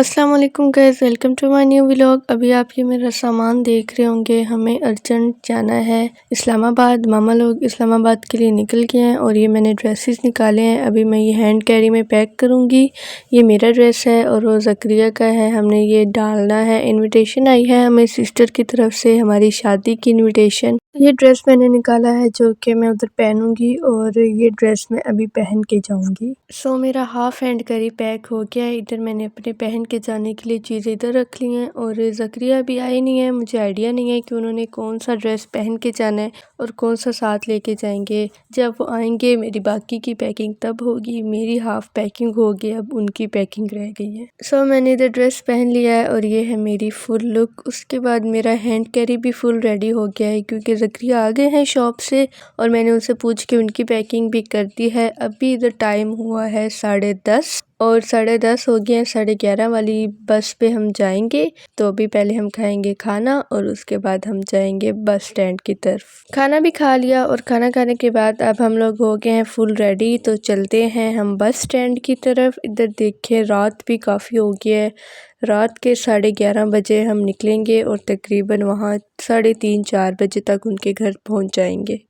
अस्सलाम वालेकुम guys, welcome to my new vlog. अभी आप ये मेरा सामान देख रहे होंगे। हमें अर्जेंट जाना है इस्लामाबाद। मामा लोग इस्लामाबाद के लिए निकल गए हैं और ये मैंने ड्रेसेस निकाले हैं। अभी मैं ये हैंड कैरी में पैक करूँगी। ये मेरा ड्रेस है और वो ज़करिया का है। हमने ये डालना है। इनविटेशन आई है हमें सिस्टर की तरफ से, हमारी शादी की इन्विटेशन। ये ड्रेस मैंने निकाला है जो कि मैं उधर पहनूंगी और ये ड्रेस मैं अभी पहन के जाऊंगी। सो मेरा हाफ हैंड करी पैक हो गया है। इधर मैंने अपने पहन के जाने के लिए चीज़ें इधर रख ली हैं और ज़करिया अभी आई नहीं है। मुझे आइडिया नहीं है कि उन्होंने कौन सा ड्रेस पहन के जाना है और कौन सा साथ लेके जाएंगे। जब वो आएंगे मेरी बाकी की पैकिंग तब होगी। मेरी हाफ पैकिंग हो गई, अब उनकी पैकिंग रह गई है। सो मैंने इधर ड्रेस पहन लिया है और ये है मेरी फुल लुक। उसके बाद मेरा हैंड कैरी भी फुल रेडी हो गया है क्योंकि ज़करिया आ गए हैं शॉप से और मैंने उनसे पूछ के उनकी पैकिंग भी कर दी है। अभी इधर टाइम हुआ है 10:30 और 10:30 हो गए हैं। 11:30 वाली बस पे हम जाएंगे। तो अभी पहले हम खाएंगे खाना और उसके बाद हम जाएंगे बस स्टैंड की तरफ। खाना भी खा लिया और खाना खाने के बाद अब हम लोग हो गए हैं फुल रेडी। तो चलते हैं हम बस स्टैंड की तरफ। इधर देखिए रात भी काफ़ी हो गई है। रात के 11:30 बजे हम निकलेंगे और तकरीबन वहाँ 3:30-4 बजे तक उनके घर पहुँच जाएंगे।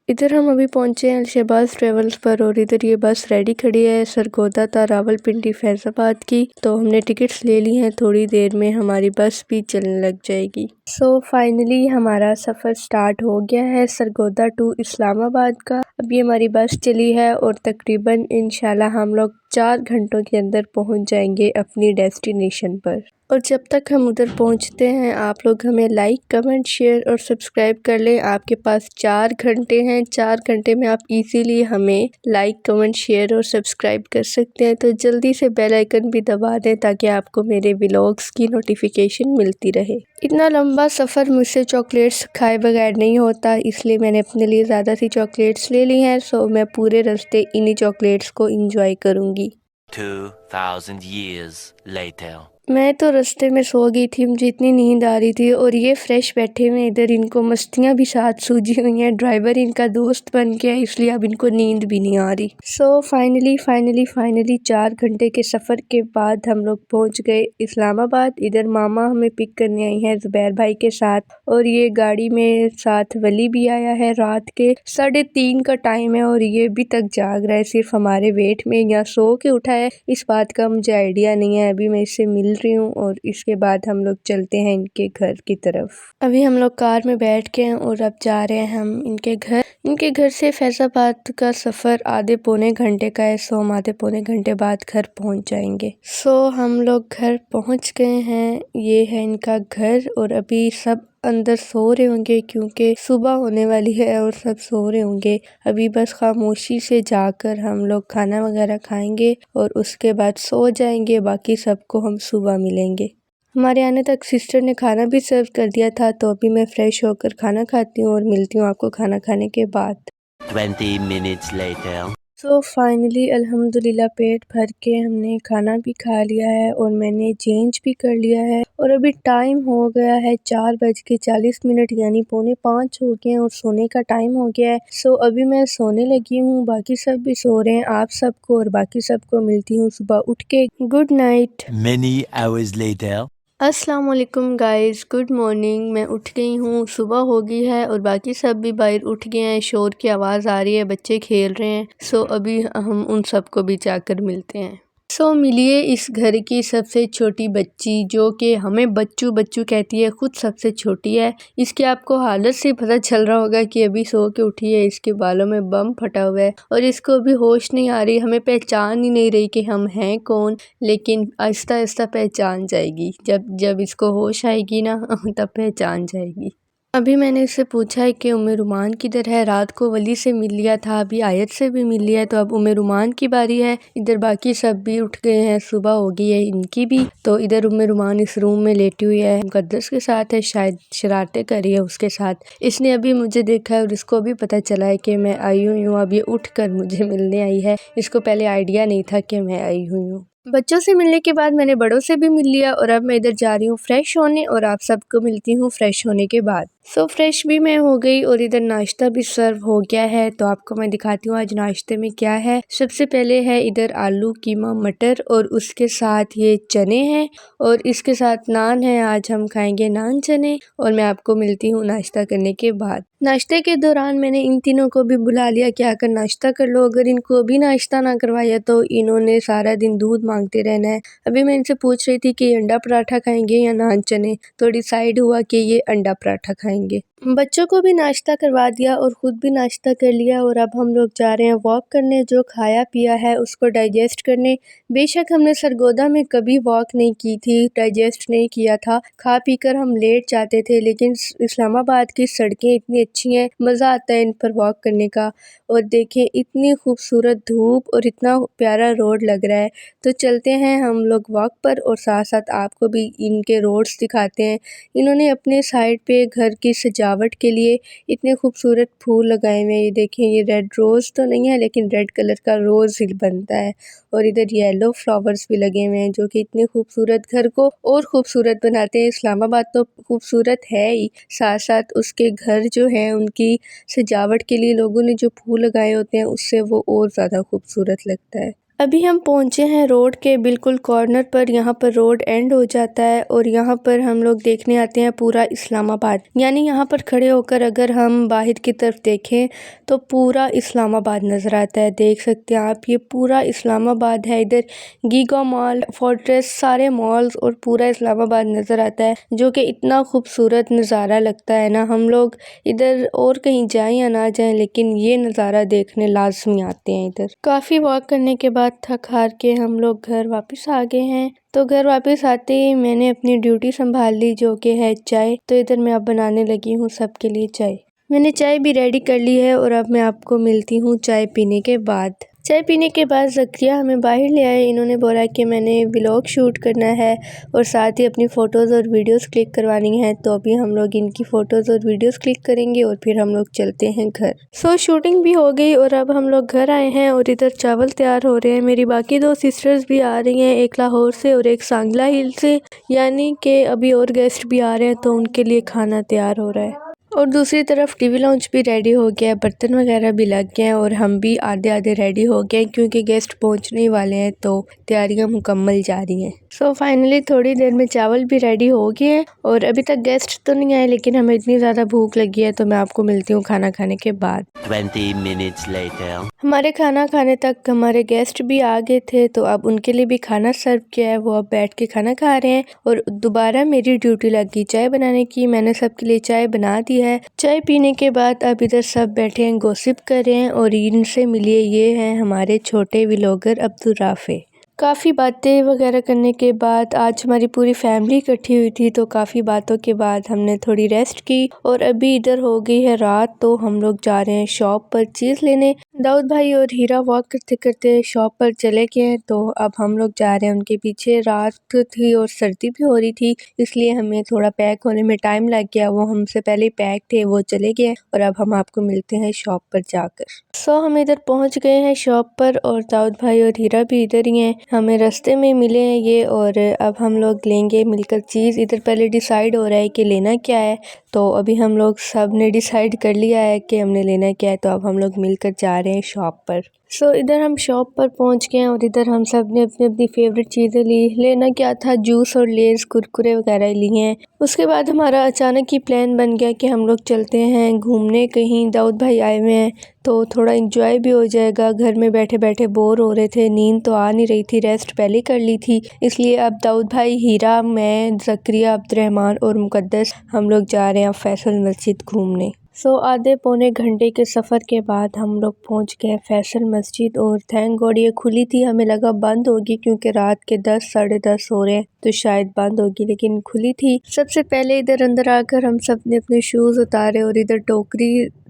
इधर हम अभी पहुँचे हैं शहबाज ट्रेवल्स पर और इधर ये बस रेडी खड़ी है सरगोदा था रावलपिंडी फैज़ाबाद की। तो हमने टिकट्स ले ली हैं। थोड़ी देर में हमारी बस भी चलने लग जाएगी। सो फाइनली हमारा सफ़र स्टार्ट हो गया है सरगोदा टू इस्लामाबाद का। अब ये हमारी बस चली है और तकरीबन इंशाल्लाह हम लोग 4 घंटों के अंदर पहुंच जाएंगे अपनी डेस्टिनेशन पर। और जब तक हम उधर पहुंचते हैं आप लोग हमें लाइक कमेंट शेयर और सब्सक्राइब कर लें। आपके पास 4 घंटे हैं। 4 घंटे में आप इजीली हमें लाइक कमेंट शेयर और सब्सक्राइब कर सकते हैं। तो जल्दी से बेल आइकन भी दबा दें ताकि आपको मेरे व्लॉग्स की नोटिफिकेशन मिलती रहे। इतना लंबा सफ़र मुझसे चॉकलेट्स खाए बगैर नहीं होता, इसलिए मैंने अपने लिए ज़्यादा सी चॉकलेट्स ले ली हैं। सो मैं पूरे रास्ते इन्हीं चॉकलेट्स को इंजॉय करूँगी। 2000 years later. मैं तो रास्ते में सो गई थी, मुझे इतनी नींद आ रही थी और ये फ्रेश बैठे हुए इधर, इनको मस्तियाँ भी साथ सूझी हुई हैं। ड्राइवर इनका दोस्त बन गया इसलिए अब इनको नींद भी नहीं आ रही। सो फाइनली 4 घंटे के सफ़र के बाद हम लोग पहुंच गए इस्लामाबाद। इधर मामा हमें पिक करने आई हैं ज़ुबैर भाई के साथ और ये गाड़ी में साथ वली भी आया है। रात के 3:30 का टाइम है और ये अभी तक जाग रहा है सिर्फ हमारे वेट में, या सो के उठा है इस बात का मुझे आइडिया नहीं है। अभी मैं इससे मिल रही हूँ और इसके बाद हम लोग चलते हैं इनके घर की तरफ। अभी हम लोग कार में बैठ के हैं और अब जा रहे हैं हम इनके घर। इनके घर से फैज़ाबाद का सफ़र आधे पौने घंटे का है। सो हम आधे पौने घंटे बाद घर पहुंच जाएंगे। सो हम लोग घर पहुंच गए हैं। ये है इनका घर और अभी सब अंदर सो रहे होंगे क्योंकि सुबह होने वाली है और सब सो रहे होंगे। अभी बस खामोशी से जाकर हम लोग खाना वगैरह खाएंगे और उसके बाद सो जाएंगे। बाकी सबको हम सुबह मिलेंगे। हमारे आने तक सिस्टर ने खाना भी सर्व कर दिया था। तो अभी मैं फ़्रेश होकर खाना खाती हूँ और मिलती हूँ आपको खाना खाने के बाद। 20 minutes later. सो फाइनली अल्हम्दुलिल्लाह पेट भर के हमने खाना भी खा लिया है और मैंने चेंज भी कर लिया है और अभी टाइम हो गया है 4:40 यानी 4:45 हो गए हैं और सोने का टाइम हो गया है। सो अभी मैं सोने लगी हूँ, बाकी सब भी सो रहे हैं। आप सबको और बाकी सबको मिलती हूँ सुबह उठ के। Good night. Many hours later. अस्सलाम वालेकुम गाइस, गुड मॉर्निंग। मैं उठ गई हूँ, सुबह हो गई है और बाकी सब भी बाहर उठ गए हैं। शोर की आवाज़ आ रही है, बच्चे खेल रहे हैं। सो अभी हम उन सबको भी जाकर मिलते हैं। सो मिलिए इस घर की सबसे छोटी बच्ची जो कि हमें बच्चू बच्चू कहती है, खुद सबसे छोटी है। इसकी आपको हालत से पता चल रहा होगा कि अभी सो के उठी है। इसके बालों में बम फटा हुआ है और इसको अभी होश नहीं आ रही, हमें पहचान ही नहीं रही कि हम हैं कौन। लेकिन आहिस्ता आहिस्ता पहचान जाएगी। जब जब इसको होश आएगी ना तब पहचान जाएगी। अभी मैंने इससे पूछा है कि उम्मे रुमान किधर है। रात को वली से मिल लिया था, अभी आयत से भी मिल लिया है, तो अब उम्मे रुमान की बारी है। इधर बाकी सब भी उठ गए हैं, सुबह हो गई है इनकी भी। तो इधर उम्मे रुमान इस रूम में लेटी हुई है, मुकद्दस के साथ है, शायद शरारतें कर रही है उसके साथ। इसने अभी मुझे देखा है और इसको भी पता चला है कि मैं आई हुई हूँ। अब ये उठ कर मुझे मिलने आई है। इसको पहले आइडिया नहीं था कि मैं आई हुई हूँ। बच्चों से मिलने के बाद मैंने बड़ों से भी मिल लिया और अब मैं इधर जा रही हूँ फ्रेश होने और आप सबको मिलती हूँ फ्रेश होने के बाद। सो फ्रेश भी मैं हो गई और इधर नाश्ता भी सर्व हो गया है। तो आपको मैं दिखाती हूँ आज नाश्ते में क्या है। सबसे पहले है इधर आलू कीमा मटर और उसके साथ ये चने हैं और इसके साथ नान है। आज हम खाएंगे नान चने और मैं आपको मिलती हूँ नाश्ता करने के बाद। नाश्ते के दौरान मैंने इन तीनों को भी बुला लिया कि आकर नाश्ता कर लो। अगर इनको अभी नाश्ता ना करवाया तो इन्होंने सारा दिन दूध मांगते रहना है। अभी मैं इनसे पूछ रही थी कि अंडा पराठा खाएंगे या नान चने, तो डिसाइड हुआ कि ये अंडा पराठा खाएंगे। बच्चों को भी नाश्ता करवा दिया और ख़ुद भी नाश्ता कर लिया और अब हम लोग जा रहे हैं वॉक करने। जो खाया पिया है उसको डाइजेस्ट करने। बेशक हमने सरगोदा में कभी वॉक नहीं की थी, डाइजेस्ट नहीं किया था, खा पी कर हम लेट जाते थे, लेकिन इस्लामाबाद की सड़कें इतनी अच्छी हैं, मज़ा आता है इन पर वॉक करने का। और देखें इतनी खूबसूरत धूप और इतना प्यारा रोड लग रहा है। तो चलते हैं हम लोग वॉक पर और साथ साथ आपको भी इनके रोड्स दिखाते हैं। इन्होंने अपने साइड पे घर की सजावट के लिए इतने खूबसूरत फूल लगाए हुए हैं। ये देखें, ये रेड रोज़ तो नहीं है लेकिन रेड कलर का रोज़ ही बनता है। और इधर येलो फ्लावर्स भी लगे हुए हैं जो कि इतने खूबसूरत घर को और खूबसूरत बनाते हैं। इस्लामाबाद तो खूबसूरत है ही, साथ साथ उसके घर जो हैं उनकी सजावट के लिए लोगों ने जो फूल लगाए होते हैं उससे वो और ज़्यादा खूबसूरत लगता है। अभी हम पहुँचे हैं रोड के बिल्कुल कॉर्नर पर। यहाँ पर रोड एंड हो जाता है और यहाँ पर हम लोग देखने आते हैं पूरा इस्लामाबाद। यानी यहाँ पर खड़े होकर अगर हम बाहर की तरफ देखें तो पूरा इस्लामाबाद नज़र आता है। देख सकते हैं आप, ये पूरा इस्लामाबाद है। इधर गीगा मॉल, फोर्ट्रेस, सारे मॉल्स और पूरा इस्लामाबाद नज़र आता है, जो कि इतना खूबसूरत नज़ारा लगता है ना। हम लोग इधर और कहीं जाएं या ना जाएं लेकिन ये नज़ारा देखने लाजमी आते हैं। इधर काफ़ी वॉक करने के बाद थक हार के हम लोग घर वापस आ गए हैं। तो घर वापस आते ही मैंने अपनी ड्यूटी संभाल ली जो कि है चाय। तो इधर मैं अब बनाने लगी हूँ सबके लिए चाय। मैंने चाय भी रेडी कर ली है और अब मैं आपको मिलती हूँ चाय पीने के बाद। चाय पीने के बाद ज़किया हमें बाहर ले आए। इन्होंने बोला कि मैंने व्लॉग शूट करना है और साथ ही अपनी फ़ोटोज़ और वीडियोस क्लिक करवानी है। तो अभी हम लोग इनकी फ़ोटोज़ और वीडियोस क्लिक करेंगे और फिर हम लोग चलते हैं घर। सो शूटिंग भी हो गई और अब हम लोग घर आए हैं और इधर चावल तैयार हो रहे हैं। मेरी बाकी 2 सिस्टर्स भी आ रही हैं, एक लाहौर से और एक सांगला हिल से, यानी कि अभी और गेस्ट भी आ रहे हैं तो उनके लिए खाना तैयार हो रहा है। और दूसरी तरफ टीवी लॉन्च भी रेडी हो गया है, बर्तन वगैरह भी लग गए हैं और हम भी आधे आधे रेडी हो गए हैं क्योंकि गेस्ट पहुंचने ही वाले हैं तो तैयारियां मुकम्मल जा रही हैं। सो फाइनली थोड़ी देर में चावल भी रेडी हो गए हैं और अभी तक गेस्ट तो नहीं आए लेकिन हमें इतनी ज़्यादा भूख लगी है तो मैं आपको मिलती हूँ खाना खाने के बाद। 20 minutes later. हमारे खाना खाने तक हमारे गेस्ट भी आ गए थे तो अब उनके लिए भी खाना सर्व किया है। वो अब बैठ के खाना खा रहे हैं और दोबारा मेरी ड्यूटी लग गई चाय बनाने की। मैंने सबके लिए चाय बना दी है। चाय पीने के बाद अब इधर सब बैठे हैं, गॉसिप कर रहे हैं और इनसे मिलिए, ये हैं हमारे छोटे व्लॉगर अब्दुल राफे। काफ़ी बातें वगैरह करने के बाद आज हमारी पूरी फैमिली इकट्ठी हुई थी तो काफ़ी बातों के बाद हमने थोड़ी रेस्ट की और अभी इधर हो गई है रात तो हम लोग जा रहे हैं शॉप पर चीज़ लेने। दाऊद भाई और हीरा वॉक करते करते शॉप पर चले गए हैं तो अब हम लोग जा रहे हैं उनके पीछे। रात थी और सर्दी भी हो रही थी इसलिए हमें थोड़ा पैक होने में टाइम लग गया। वो हमसे पहले पैक थे, वो चले गए और अब हम आपको मिलते हैं शॉप पर जाकर। सो हम इधर पहुंच गए हैं शॉप पर और दाऊद भाई और हीरा भी इधर ही हैं। हमें रास्ते में मिले हैं ये और अब हम लोग लेंगे मिलकर चीज़। इधर पहले डिसाइड हो रहा है कि लेना क्या है तो अभी हम लोग सब ने डिसाइड कर लिया है कि हमने लेना क्या है तो अब हम लोग मिलकर जा रहे हैं शॉप पर। सो इधर हम शॉप पर पहुंच गए हैं और इधर हम सब ने अपनी अपनी फेवरेट चीज़ें ली। लेना क्या था, जूस और लेज़ कुरकुरे वगैरह लिए हैं। उसके बाद हमारा अचानक ही प्लान बन गया कि हम लोग चलते हैं घूमने कहीं। दाऊद भाई आए हुए हैं तो थोड़ा इंजॉय भी हो जाएगा। घर में बैठे बैठे बोर हो रहे थे, नींद तो आ नहीं रही थी, रेस्ट पहले कर ली थी, इसलिए अब दाऊद भाई, हीरा, मैं, ज़किया, अब्दुर्रहमान और मुक़द्दस हम लोग जा रहे हैं फैसल मस्जिद घूमने। सो आधे पौने घंटे के सफ़र के बाद हम लोग पहुंच गए फैसल मस्जिद और थैंक गॉड ये खुली थी। हमें लगा बंद होगी क्योंकि रात के 10 साढ़े 10 हो रहे हैं तो शायद बंद होगी, लेकिन खुली थी। सबसे पहले इधर अंदर आकर हम सब ने अपने शूज़ उतारे और इधर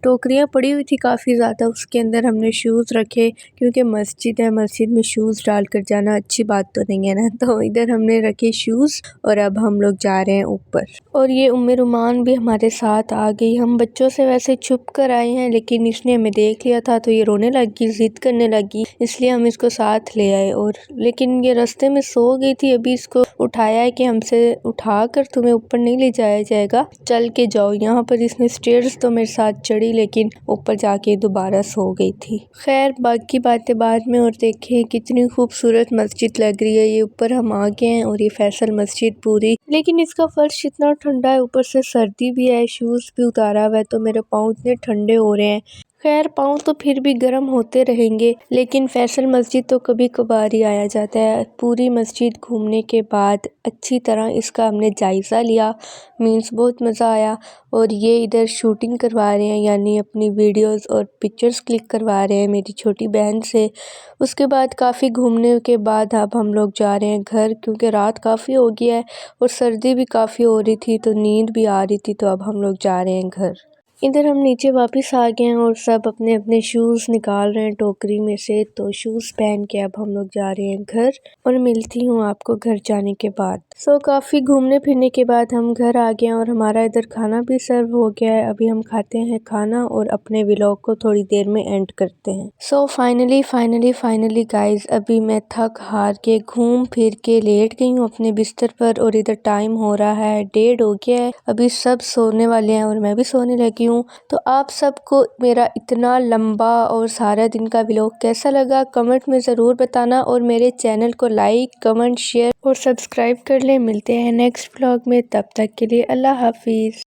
टोकरियाँ पड़ी हुई थी काफ़ी ज़्यादा, उसके अंदर हमने शूज़ रखे क्योंकि मस्जिद है, मस्जिद में शूज़ डालकर जाना अच्छी बात तो नहीं है ना। तो इधर हमने रखे शूज़ और अब हम लोग जा रहे हैं ऊपर। और ये उम्मे रुमान भी हमारे साथ आ गई। हम बच्चों से वैसे छुप कर आए हैं लेकिन इसने हमें देख लिया था तो ये रोने लगी, ज़िद करने लगी, इसलिए हम इसको साथ ले आए। और लेकिन ये रास्ते में सो गई थी, अभी इसको उठाया है कि हमसे उठा कर तुम्हें ऊपर नहीं ले जाया जाएगा, चल के जाओ। यहाँ पर इसने स्टेयर्स तो मेरे साथ चढ़ी लेकिन ऊपर जाके दोबारा सो गई थी। खैर बाकी बातें बाद में। और देखें कितनी खूबसूरत मस्जिद लग रही है। ये ऊपर हम आ गए हैं और ये फैसल मस्जिद पूरी, लेकिन इसका फर्श इतना ठंडा है, ऊपर से सर्दी भी है, शूज़ भी उतारा हुआ है तो मेरे पाँव इतने ठंडे हो रहे हैं। खैर पाँव तो फिर भी गर्म होते रहेंगे, लेकिन फैसल मस्जिद तो कभी कभार ही आया जाता है। पूरी मस्जिद घूमने के बाद अच्छी तरह इसका हमने जायज़ा लिया, मीन्स बहुत मज़ा आया। और ये इधर शूटिंग करवा रहे हैं, यानी अपनी वीडियोस और पिक्चर्स क्लिक करवा रहे हैं मेरी छोटी बहन से। उसके बाद काफ़ी घूमने के बाद अब हम लोग जा रहे हैं घर, क्योंकि रात काफ़ी हो गया है और सर्दी भी काफ़ी हो रही थी तो नींद भी आ रही थी, तो अब हम लोग जा रहे हैं घर। इधर हम नीचे वापस आ गए हैं और सब अपने अपने शूज़ निकाल रहे हैं टोकरी में से। तो शूज़ पहन के अब हम लोग जा रहे हैं घर और मिलती हूँ आपको घर जाने के बाद। काफ़ी घूमने फिरने के बाद हम घर आ गए हैं और हमारा इधर खाना भी सर्व हो गया है। अभी हम खाते हैं खाना और अपने व्लॉग को थोड़ी देर में एंड करते हैं। फाइनली गाइज, अभी मैं थक हार के घूम फिर के लेट गई हूँ अपने बिस्तर पर और इधर टाइम हो रहा है 1:30 हो गया है। अभी सब सोने वाले हैं और मैं भी सोने लगी हूँ। तो आप सबको मेरा इतना लंबा और सारा दिन का व्लॉग कैसा लगा कमेंट में ज़रूर बताना, और मेरे चैनल को लाइक कमेंट शेयर और सब्सक्राइब कर ले। मिलते हैं नेक्स्ट व्लॉग में, तब तक के लिए अल्लाह हाफिज़।